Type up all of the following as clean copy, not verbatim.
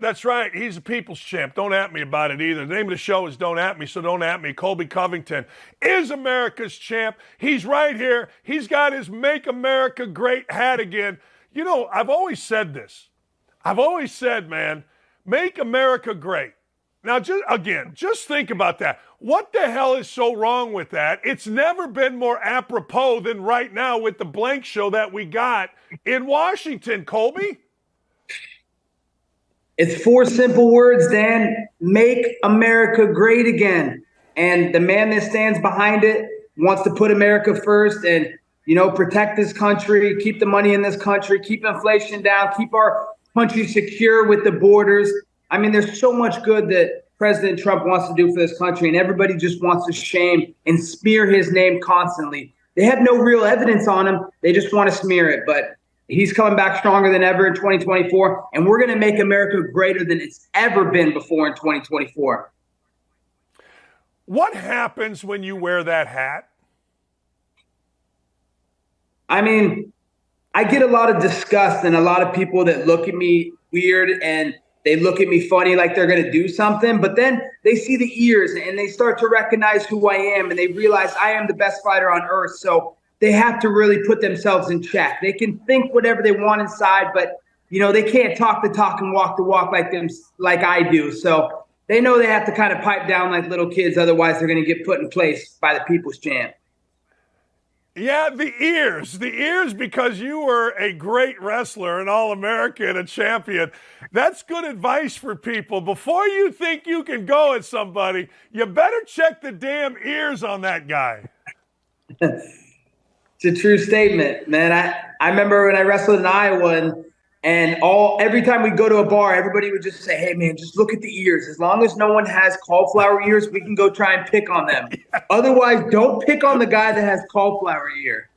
That's right. He's a people's champ. Don't at me about it either. The name of the show is Don't At Me, so don't at me. Colby Covington is America's champ. He's right here. He's got his Make America Great hat again. You know, I've always said this. I've always said, man, make America great. Now, just think about that. What the hell is so wrong with that? It's never been more apropos than right now with the blank show that we got in Washington, Colby. It's 4 simple words, Dan. Make America great again. And the man that stands behind it wants to put America first and, you know, protect this country, keep the money in this country, keep inflation down, keep our country secure with the borders. I mean, there's so much good that President Trump wants to do for this country, and everybody just wants to shame and smear his name constantly. They have no real evidence on him. They just want to smear it. But he's coming back stronger than ever in 2024, and we're going to make America greater than it's ever been before in 2024. What happens when you wear that hat? I mean, I get a lot of disgust and a lot of people that look at me weird and they look at me funny like they're going to do something, but then they see the ears and they start to recognize who I am and they realize I am the best fighter on earth. So they have to really put themselves in check. They can think whatever they want inside, but you know, they can't talk the talk and walk the walk like I do. So they know they have to kind of pipe down like little kids. Otherwise they're going to get put in place by the people's champ. Yeah, the ears, because you were a great wrestler, an All-American, a champion. That's good advice for people. Before you think you can go at somebody, you better check the damn ears on that guy. It's a true statement, man. I remember when I wrestled in Iowa and every time we go to a bar, everybody would just say, hey, man, just look at the ears. As long as no one has cauliflower ears, we can go try and pick on them. Yeah. Otherwise, don't pick on the guy that has cauliflower ear.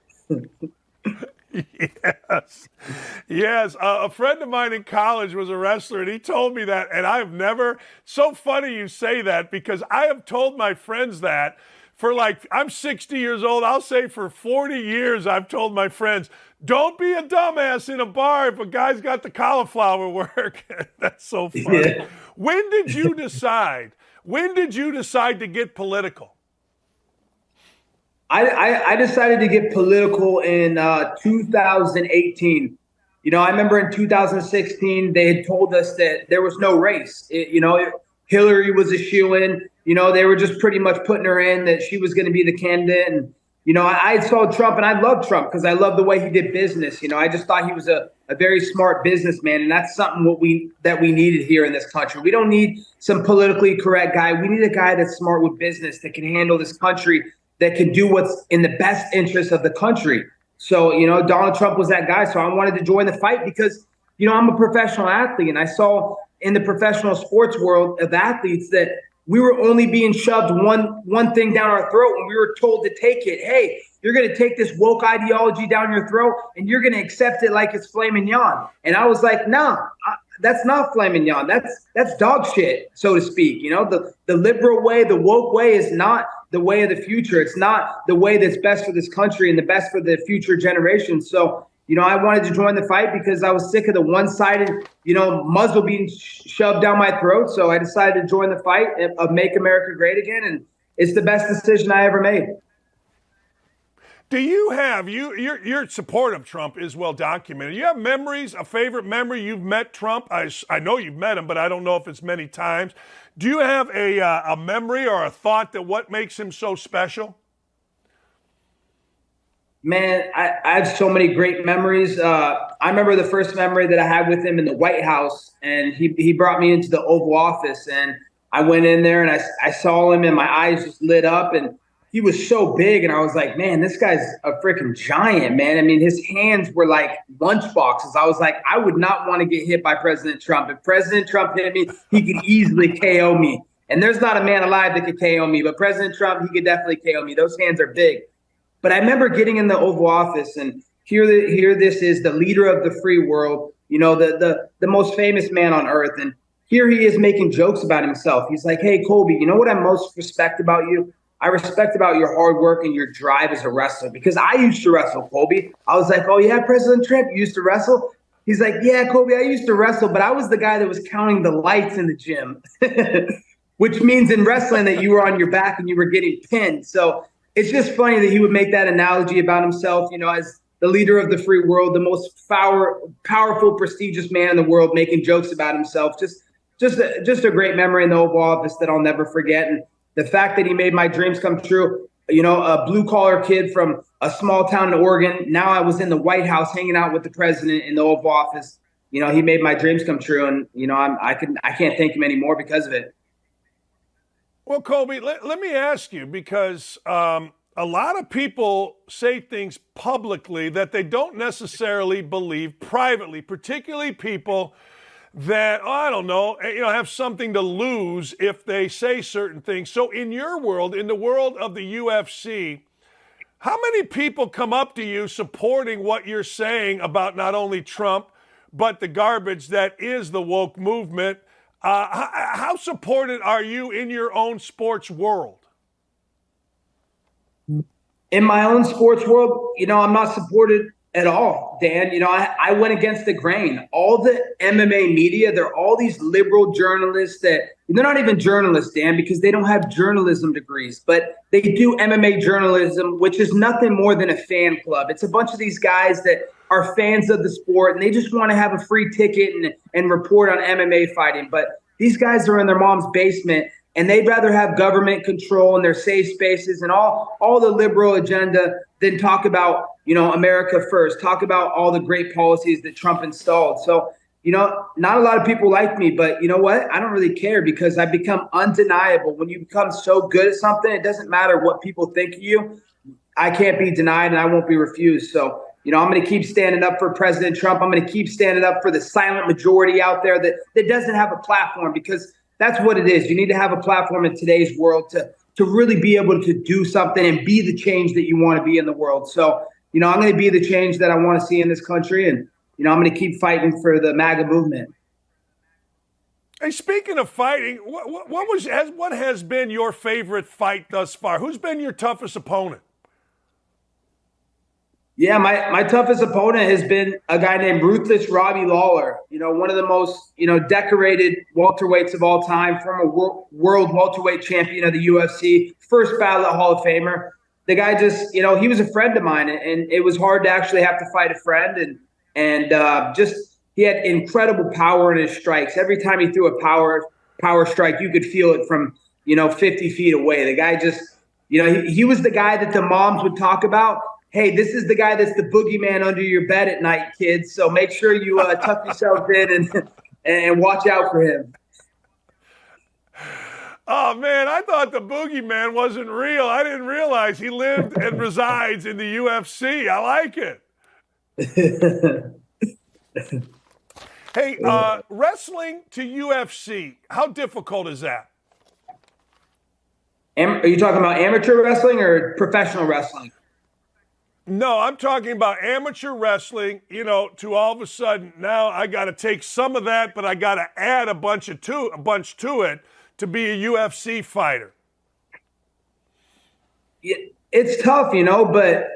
Yes. A friend of mine in college was a wrestler, and he told me that, and I've never – so funny you say that because I have told my friends that for I'm 60 years old. I'll say for 40 years I've told my friends, don't be a dumbass in a bar if a guy's got the cauliflower work. That's so funny. Yeah. When did you decide to get political? I decided to get political in 2018. You know, I remember in 2016, they had told us that there was no race. Hillary was a shoo-in. You know, they were just pretty much putting her in that she was going to be the candidate. And, you know, I saw Trump and I loved Trump because I love the way he did business. You know, I just thought he was a very smart businessman. And that's something that we needed here in this country. We don't need some politically correct guy. We need a guy that's smart with business, that can handle this country, that can do what's in the best interest of the country. So, you know, Donald Trump was that guy. So I wanted to join the fight because, you know, I'm a professional athlete. And I saw in the professional sports world of athletes that we were only being shoved one thing down our throat when we were told to take it. Hey, you're going to take this woke ideology down your throat and you're going to accept it like it's filet mignon. And I was like, no, that's not filet mignon. That's dog shit, so to speak. You know, the liberal way, the woke way is not the way of the future. It's not the way that's best for this country and the best for the future generations. So, you know, I wanted to join the fight because I was sick of the one-sided, you know, muzzle being shoved down my throat. So I decided to join the fight of Make America Great Again. And it's the best decision I ever made. Do you have, your support of Trump is well documented. You have memories, a favorite memory? You've met Trump. I know you've met him, but I don't know if it's many times. Do you have a memory or a thought that what makes him so special? Man, I have so many great memories. I remember the first memory that I had with him in the White House, and he brought me into the Oval Office, and I went in there and I saw him and my eyes just lit up, and he was so big, and I was like, man, this guy's a freaking giant, man. I mean, his hands were like lunch boxes. I was like, I would not want to get hit by President Trump. If President Trump hit me, he could easily KO me. And there's not a man alive that could KO me, but President Trump, he could definitely KO me. Those hands are big. But I remember getting in the Oval Office and here this is the leader of the free world, you know, the most famous man on earth. And here he is making jokes about himself. He's like, hey, Colby, you know what I most respect about you? I respect about your hard work and your drive as a wrestler, because I used to wrestle, Colby. I was like, oh, yeah, President Trump used to wrestle. He's like, yeah, Colby, I used to wrestle, but I was the guy that was counting the lights in the gym, which means in wrestling that you were on your back and you were getting pinned. So it's just funny that he would make that analogy about himself, as the leader of the free world, the most powerful, prestigious man in the world, making jokes about himself. Just a great memory in the Oval Office that I'll never forget. And the fact that he made my dreams come true, a blue collar kid from a small town in Oregon. Now I was in the White House hanging out with the president in the Oval Office. He made my dreams come true. And, I can't thank him anymore because of it. Well, Colby, let me ask you, because a lot of people say things publicly that they don't necessarily believe privately, particularly people that, I don't know, have something to lose if they say certain things. So in your world, in the world of the UFC, how many people come up to you supporting what you're saying about not only Trump, but the garbage that is the woke movement? How supported are you in your own sports world? In my own sports world, I'm not supported at all, Dan. I went against the grain. All the MMA media, they're all these liberal journalists that they're not even journalists, Dan, because they don't have journalism degrees, but they do MMA journalism, which is nothing more than a fan club. It's a bunch of these guys that are fans of the sport and they just want to have a free ticket and report on MMA fighting. But these guys are in their mom's basement and they'd rather have government control in their safe spaces and all the liberal agenda than talk about, America first, talk about all the great policies that Trump installed. So, not a lot of people like me, but you know what? I don't really care because I've become undeniable. When you become so good at something, it doesn't matter what people think of you. I can't be denied and I won't be refused. So, I'm going to keep standing up for President Trump. I'm going to keep standing up for the silent majority out there that doesn't have a platform, because that's what it is. You need to have a platform in today's world to really be able to do something and be the change that you want to be in the world. So, I'm going to be the change that I want to see in this country. And, I'm going to keep fighting for the MAGA movement. Hey, speaking of fighting, what has been your favorite fight thus far? Who's been your toughest opponent? Yeah, my toughest opponent has been a guy named Ruthless Robbie Lawler. One of the most, decorated welterweights of all time, former world welterweight champion of the UFC, first ballot Hall of Famer. The guy just, he was a friend of mine, and it was hard to actually have to fight a friend. And he had incredible power in his strikes. Every time he threw a power strike, you could feel it from, 50 feet away. The guy just, he was the guy that the moms would talk about. Hey, this is the guy that's the boogeyman under your bed at night, kids. So make sure you tuck yourselves in and watch out for him. Oh, man, I thought the boogeyman wasn't real. I didn't realize he lived and resides in the UFC. I like it. Hey, wrestling to UFC, how difficult is that? Are you talking about amateur wrestling or professional wrestling? No, I'm talking about amateur wrestling, to all of a sudden now I got to take some of that, but I got to add a bunch to it to be a UFC fighter. It's tough, but,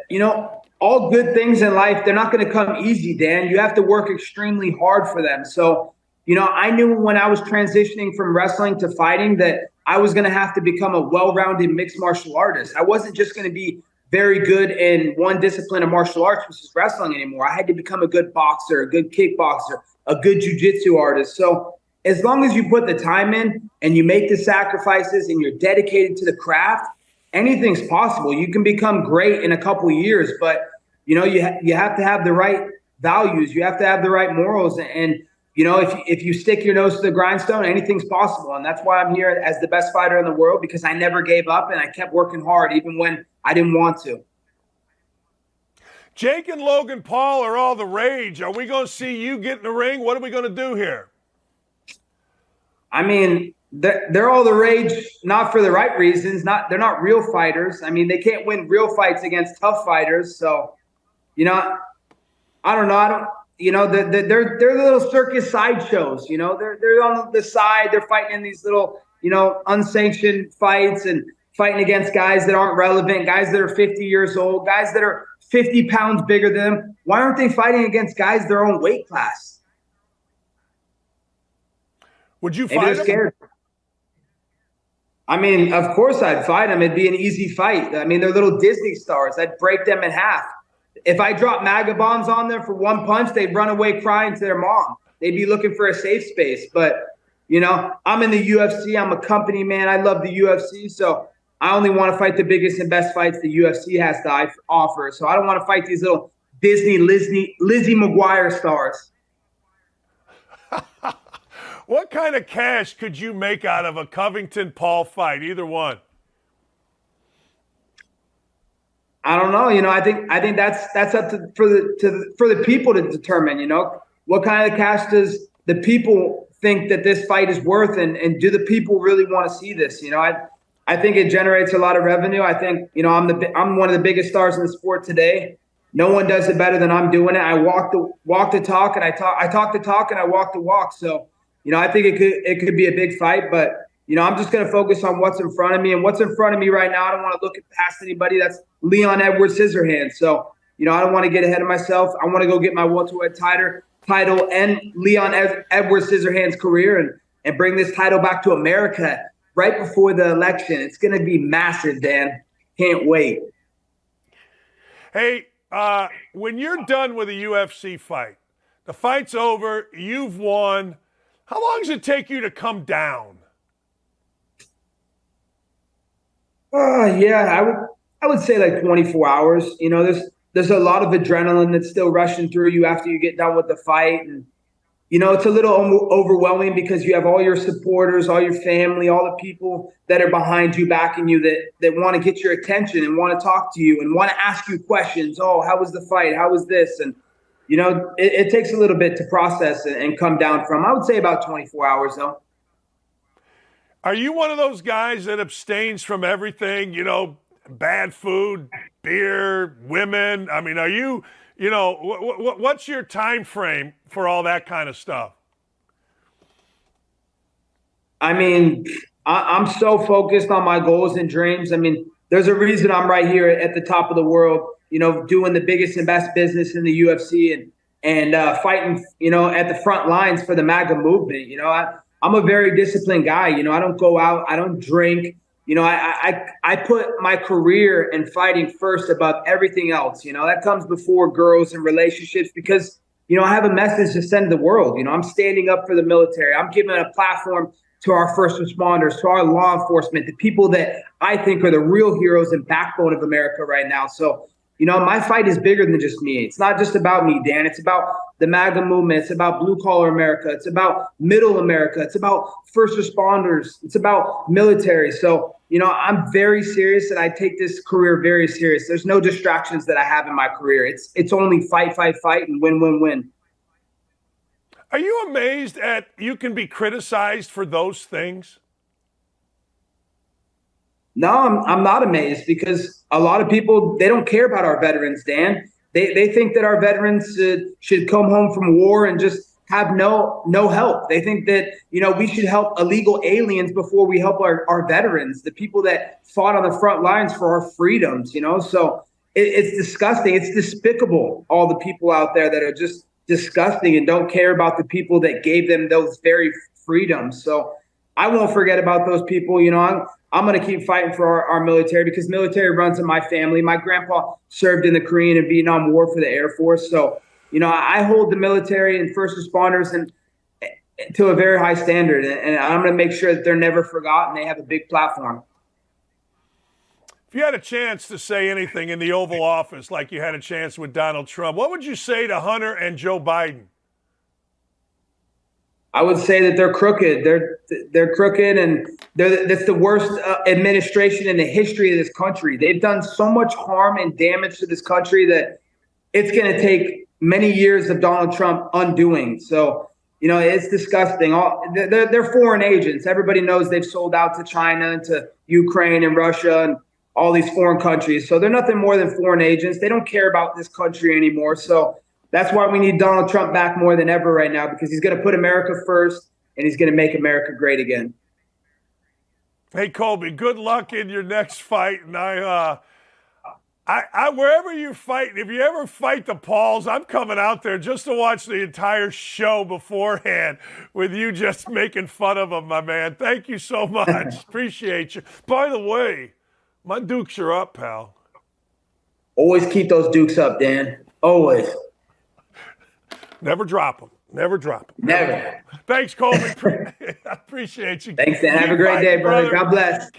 all good things in life, they're not going to come easy, Dan. You have to work extremely hard for them. So, I knew when I was transitioning from wrestling to fighting that I was going to have to become a well-rounded mixed martial artist. I wasn't just going to be very good in one discipline of martial arts, which is wrestling, anymore. I had to become a good boxer, a good kickboxer, a good jiu-jitsu artist. So as long as you put the time in and you make the sacrifices and you're dedicated to the craft, anything's possible. You can become great in a couple of years, but you have to have the right values. You have to have the right morals. And if you stick your nose to the grindstone, anything's possible. And that's why I'm here as the best fighter in the world, because I never gave up and I kept working hard even when I didn't want to. Jake and Logan Paul are all the rage. Are we going to see you get in the ring? What are we going to do here? I mean, they're all the rage, not for the right reasons. They're not real fighters. I mean, they can't win real fights against tough fighters. So, I don't know. They're little circus sideshows. They're on the side. They're fighting in these little, unsanctioned fights and fighting against guys that aren't relevant, guys that are 50 years old, guys that are 50 pounds bigger than them. Why aren't they fighting against guys their own weight class? Would you Maybe fight they're scared. I mean, of course I'd fight them. It'd be an easy fight. I mean, they're little Disney stars. I'd break them in half. If I drop MAGA bombs on them for one punch, they'd run away crying to their mom. They'd be looking for a safe space. But, you know, I'm in the UFC. I'm a company man. I love the UFC. So I only want to fight the biggest and best fights the UFC has to offer. So I don't want to fight these little Disney Lizzie McGuire stars. What kind of cash could you make out of a Covington-Paul fight? Either one. I don't know. You know, I think that's up for the people to determine. You know, what kind of cash does the people think that this fight is worth, and do the people really want to see this? You know, I think it generates a lot of revenue. I think, you know, I'm one of the biggest stars in the sport today. No one does it better than I'm doing it. I walk the talk, and I talk the talk, and I walk the walk. So, you know, I think it could be a big fight, but, you know, I'm just going to focus on what's in front of me. And what's in front of me right now, I don't want to look past anybody. That's Leon Edwards Scissorhands. So, you know, I don't want to get ahead of myself. I want to go get my welterweight title and Leon Edwards Scissorhands career and bring this title back to America right before the election. It's going to be massive, Dan. Can't wait. Hey, when you're done with a UFC fight, the fight's over, you've won. How long does it take you to come down? Yeah, I would say like 24 hours. You know, there's a lot of adrenaline that's still rushing through you after you get done with the fight. And, you know, it's a little overwhelming because you have all your supporters, all your family, all the people that are behind you, backing you, that want to get your attention and want to talk to you and want to ask you questions. Oh, how was the fight? How was this? And, you know, it takes a little bit to process and come down from. I would say about 24 hours, though. Are you one of those guys that abstains from everything, you know, bad food, beer, women? I mean, are you, you know, what's your time frame for all that kind of stuff? I mean, I'm so focused on my goals and dreams. I mean, there's a reason I'm right here at the top of the world, you know, doing the biggest and best business in the UFC and fighting, you know, at the front lines for the MAGA movement. You know, I'm a very disciplined guy. You know, I don't go out, I don't drink. You know, I put my career and fighting first above everything else. You know, that comes before girls and relationships because, you know, I have a message to send to the world. You know, I'm standing up for the military. I'm giving a platform to our first responders, to our law enforcement, the people that I think are the real heroes and backbone of America right now. So, you know, my fight is bigger than just me. It's not just about me, Dan. It's about the MAGA movement. It's about blue collar America. It's about middle America. It's about first responders. It's about military. So, you know, I'm very serious and I take this career very serious. There's no distractions that I have in my career. It's only fight, fight, fight, and win, win, win. Are you amazed at you can be criticized for those things? No, I'm not amazed because a lot of people, they don't care about our veterans, Dan. They think that our veterans should come home from war and just have no help. They think that, you know, we should help illegal aliens before we help our veterans, the people that fought on the front lines for our freedoms, you know. So it's disgusting. It's despicable, all the people out there that are just disgusting and don't care about the people that gave them those very freedoms. So I won't forget about those people. You know, I'm going to keep fighting for our military because military runs in my family. My grandpa served in the Korean and Vietnam War for the Air Force. So, you know, I hold the military and first responders and to a very high standard. And I'm going to make sure that they're never forgotten. They have a big platform. If you had a chance to say anything in the Oval Office like you had a chance with Donald Trump, what would you say to Hunter and Joe Biden? I would say that they're crooked. They're crooked, and that's the worst administration in the history of this country. They've done so much harm and damage to this country that it's going to take many years of Donald Trump undoing. So, you know, it's disgusting. They're foreign agents. Everybody knows they've sold out to China and to Ukraine and Russia and all these foreign countries. So they're nothing more than foreign agents. They don't care about this country anymore. So that's why we need Donald Trump back more than ever right now, because he's going to put America first and he's going to make America great again. Hey, Colby, good luck in your next fight. And Wherever you fight, if you ever fight the Pauls, I'm coming out there just to watch the entire show beforehand with you just making fun of them, my man. Thank you so much. Appreciate you. By the way, my Dukes are up, pal. Always keep those Dukes up, Dan. Always. Never drop them. Never drop them. Never. Thanks, Colby. I appreciate you. Thanks, Dan. Have a great day, brother. God bless.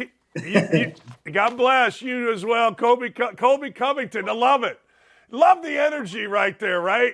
God bless you as well, Colby Covington. I love it. Love the energy right there, right?